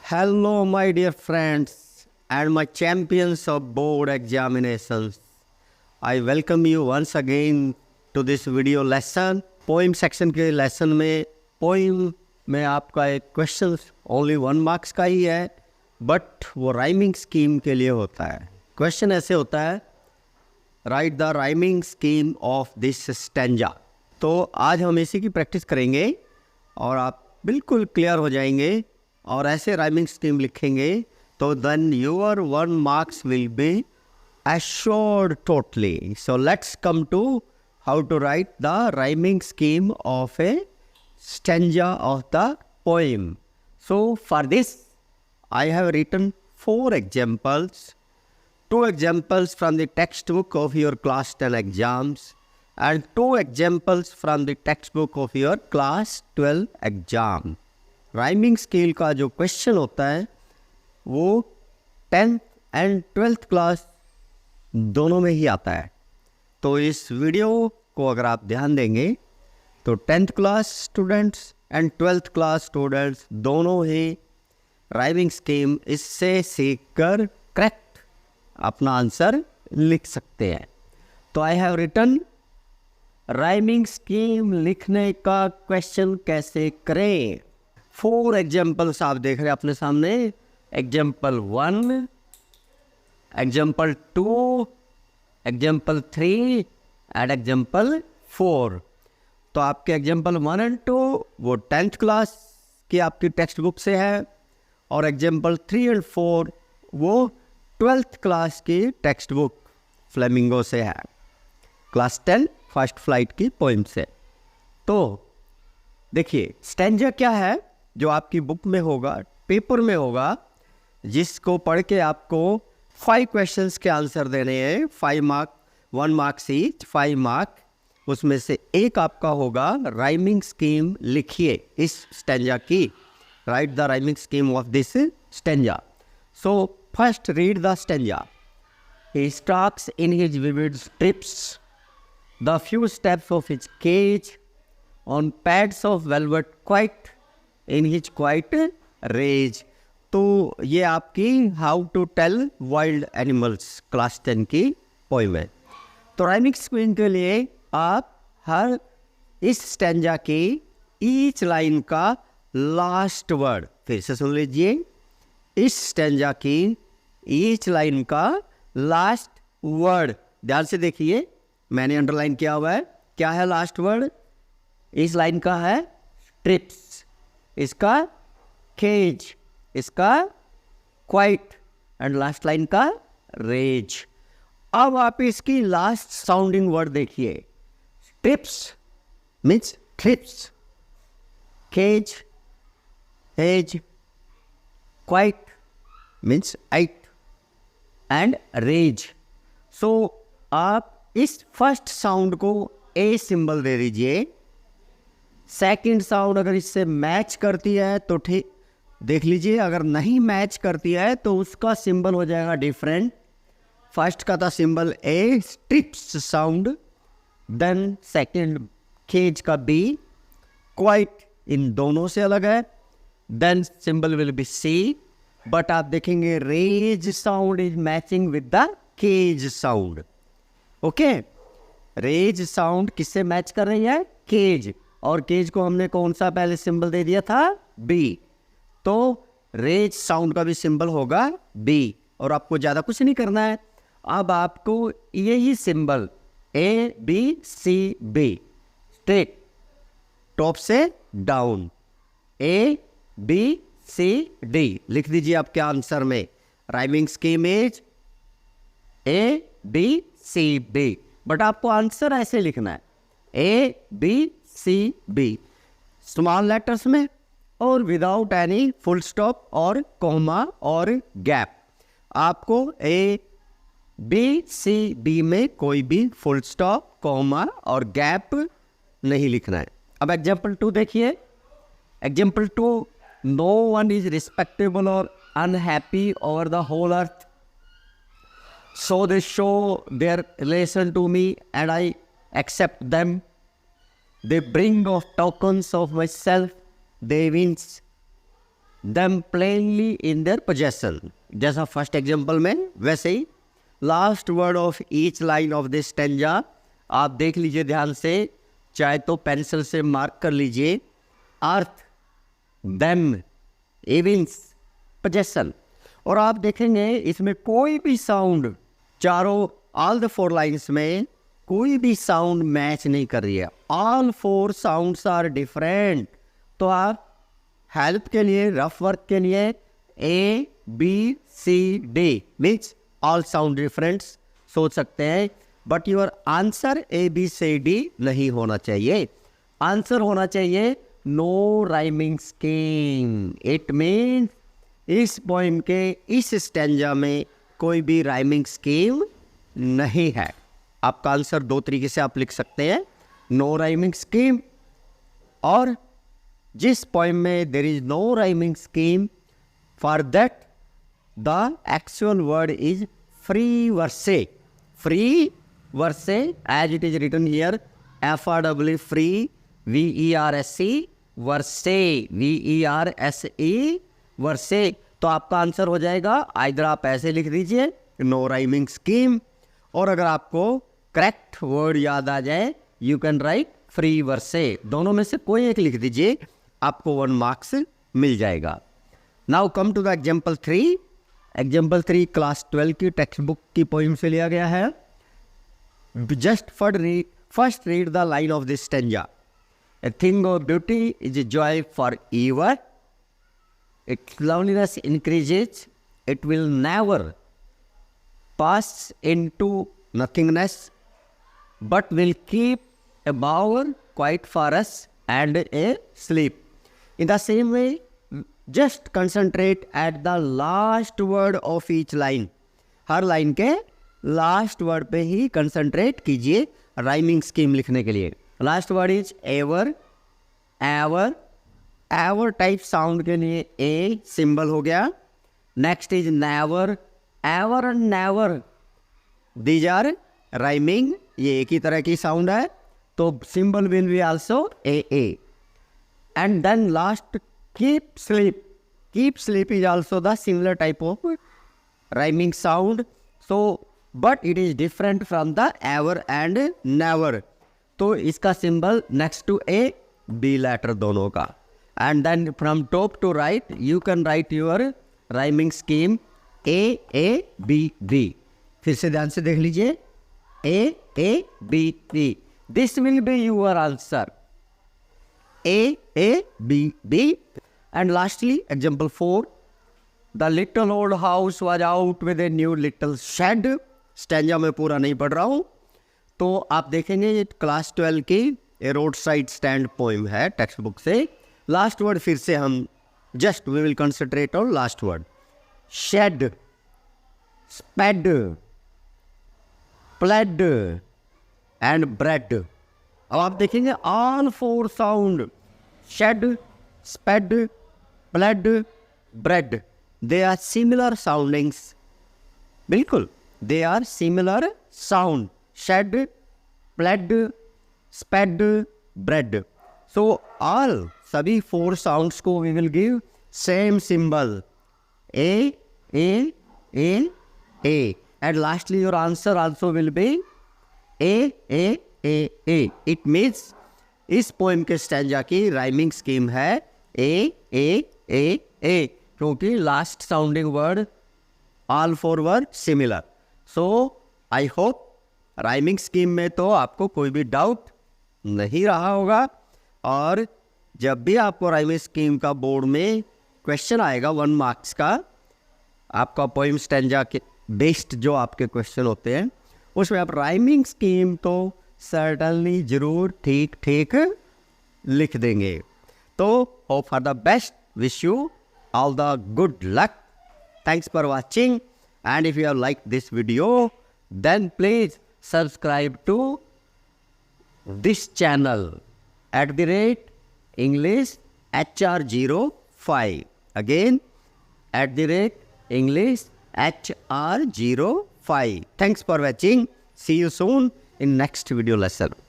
Hello, my dear friends and my champions of board examinations. I welcome you once again to this video lesson. Poem section के lesson में poem में आपका एक question only 1 marks का ही है, but वो rhyming scheme के लिए होता है। क्वेश्चन ऐसे होता है, right the rhyming scheme of this stanza. तो आज हम इसी की प्रैक्टिस करेंगे और आप बिल्कुल क्लियर हो जाएंगे और ऐसे राइमिंग स्कीम लिखेंगे तो then your 1 marks will be assured totally. So let's come to how to write the rhyming scheme of a stanza of the poem. So for this I have written 4 examples. 2 examples from the textbook of your class 10 exams and 2 examples from the textbook of your class 12 exam. Rhyming scale का जो question होता है वो 10th and 12th class दोनों में ही आता है। तो इस वीडियो को अगर आप ध्यान देंगे तो 10th class students and 12th class students दोनों ही राइमिंग स्कीम इससे सीखकर करेक्ट अपना आंसर लिख सकते हैं। तो I have written rhyming scheme लिखने का क्वेश्चन कैसे करें। 4 एग्जाम्पल्स आप देख रहे हैं अपने सामने। Example 1, example 2, example 3 and example 4। तो आपके एग्जाम्पल 1 एंड 2 वो 10th क्लास की आपकी टेक्स्ट बुक से है और एग्जाम्पल 3 एंड 4 वो 12th क्लास की टेक्स्ट बुक फ्लेमिंगो से है, क्लास 10 फर्स्ट फ्लाइट की पोइम से। तो देखिए स्टैंजा क्या है जो आपकी बुक में होगा, पेपर में होगा, जिसको पढ़ के आपको 5 क्वेश्चंस के आंसर देने हैं। 5 मार्क, 1 मार्क्स ईच, 5 मार्क। उसमें से एक आपका होगा राइमिंग स्कीम लिखिए इस स्टैंजा की। Right the rhyming scheme of this stanza. So first read the stanza. He stalks in his vivid strips the few steps of his cage on pads of velvet quite in his quiet rage. तो ये आपकी how to tell wild animals class 10 की poem है। तो rhyming scheme के लिए आप हर इस स्टैंजा की ईच लाइन का लास्ट वर्ड, फिर से सुन लीजिए, इस स्टैंजा की ईच लाइन का लास्ट वर्ड ध्यान से देखिए, मैंने अंडरलाइन किया हुआ है। क्या है लास्ट वर्ड? इस लाइन का है स्ट्रिप्स, इसका केज, इसका क्वाइट एंड लास्ट लाइन का रेज। अब आप इसकी लास्ट साउंडिंग वर्ड देखिए। Strips means trips, cage, age, quite means ite and rage. So आप इस फर्स्ट साउंड को ए सिंबल दे दीजिए। सेकंड साउंड अगर इससे मैच करती है तो ठीक, देख लीजिए, अगर नहीं मैच करती है तो उसका सिंबल हो जाएगा डिफरेंट। फर्स्ट का था symbol A, strips sound, then second cage का बी, क्वाइट इन दोनों से अलग है, then symbol will be C. But आप देखेंगे rage sound is matching with the cage sound. Okay, rage sound किससे मैच कर रही है? केज। और केज को हमने कौन सा पहले सिंबल दे दिया था? बी। तो रेज साउंड का भी सिंबल होगा बी। और आपको ज़्यादा कुछ नहीं करना है, अब आपको यही symbol A B C B straight top से down, A B C D लिख दीजिए आपके आंसर में। Rhyming scheme is A B C B, but आपको आंसर ऐसे लिखना है, A B C B, small letters में और विदाउट एनी फुल स्टॉप और कॉमा और गैप। आपको ए बी सी बी में कोई भी फुल स्टॉप, कॉमा और गैप नहीं लिखना है। अब एग्जाम्पल 2 देखिए। Example 2, no one is respectable और unhappy over the whole earth, so they show their relation to me and I accept them, they bring of tokens of my self, they wins them plainly in their possession. जैसा first example में वैसे ही last word of each line of this stanza आप देख लीजिए ध्यान से, चाहे तो पेंसिल से मार्क कर लीजिए. अर्थ, देम, इविंस, पोजेसन. और आप देखेंगे इसमें कोई भी साउंड, चारों ऑल द 4 लाइन्स में कोई भी साउंड मैच नहीं कर रही है. All 4 sounds are different. तो आप हेल्प के लिए, रफ वर्क के लिए A, B, C, D means all sound different सोच सकते हैं. But your answer A, B, C, D नहीं होना चाहिए. आंसर होना चाहिए no rhyming scheme. It means इस पोइम के इस स्टैंजा में कोई भी राइमिंग स्कीम नहीं है. आपका आंसर 2 तरीके से आप लिख सकते हैं, नो राइमिंग स्कीम, और जिस पोइम में there is no rhyming scheme, for that the actual word is free verse. Free verse as it is written here, FRW free, VERSE verse, VERSE verse. तो आपका आंसर हो जाएगा, either आप ऐसे लिख दीजिए नो राइमिंग स्कीम, और अगर आपको करेक्ट वर्ड याद आ जाए you can right free versus. दोनों में से कोई एक लिख दीजिए, आपको 1 मार्क्स मिल जाएगा. Now come to the example 3. Example 3 class 12 की टेक्स्ट बुक की पोइम से लिया गया है. Just first read the line of this stanza. A thing of beauty is a joy forever. Its loneliness increases. It will never pass into nothingness, but will keep a bower quiet for us and a sleep. In the same way, just concentrate at the last word of each line. हर line के last word पे ही concentrate कीजिए rhyming scheme लिखने के लिए. Last word is ever, ever. Ever type sound के लिए ए सिंबल हो गया. Next is never, ever and never. These are rhyming, ये एक ही तरह की साउंड है, तो symbol will be also a. And then last keep sleep. Keep sleep is also the similar type of rhyming sound. So but it is different from the ever and never. तो इसका symbol next to a, B letter दोनों का. And then from top to right you can write your rhyming scheme A, B, B. फिर से ध्यान से देख लीजिए, A, B, B. This will be your answer, A, B, B. And lastly example 4. The little old house was out with a new little shed. Stanza में पूरा नहीं पढ़ रहा हूँ, तो आप देखेंगे ये क्लास 12 की a road side stand poem है टेक्स्ट बुक से. लास्ट वर्ड फिर से हम just we will concentrate on last word. Shed, spade, played and bread. अब आप देखेंगे all 4 sound, shed, spade, played, bread, they are similar soundings. बिल्कुल they are similar sound. Shed, played, spade, bread. So all सभी 4 sounds को we will give same symbol A, and lastly your answer also will be A. It means इस poem के stanza की rhyming scheme है ए, क्योंकि last sounding word all 4 were similar. So I hope rhyming scheme में तो आपको कोई भी डाउट नहीं रहा होगा. और जब भी आपको राइमिंग स्कीम का बोर्ड में क्वेश्चन आएगा 1 मार्क्स का, आपका पोइम स्टैंजा के बेस्ड जो आपके क्वेश्चन होते हैं, उसमें आप राइमिंग स्कीम तो सर्टनली जरूर ठीक ठीक लिख देंगे. तो hope for the best, wish you all the good luck. Thanks for watching, and if you have liked this video, then please subscribe to this channel @English HR05. Again @English HR05. Thanks for watching. See you soon in next video lesson.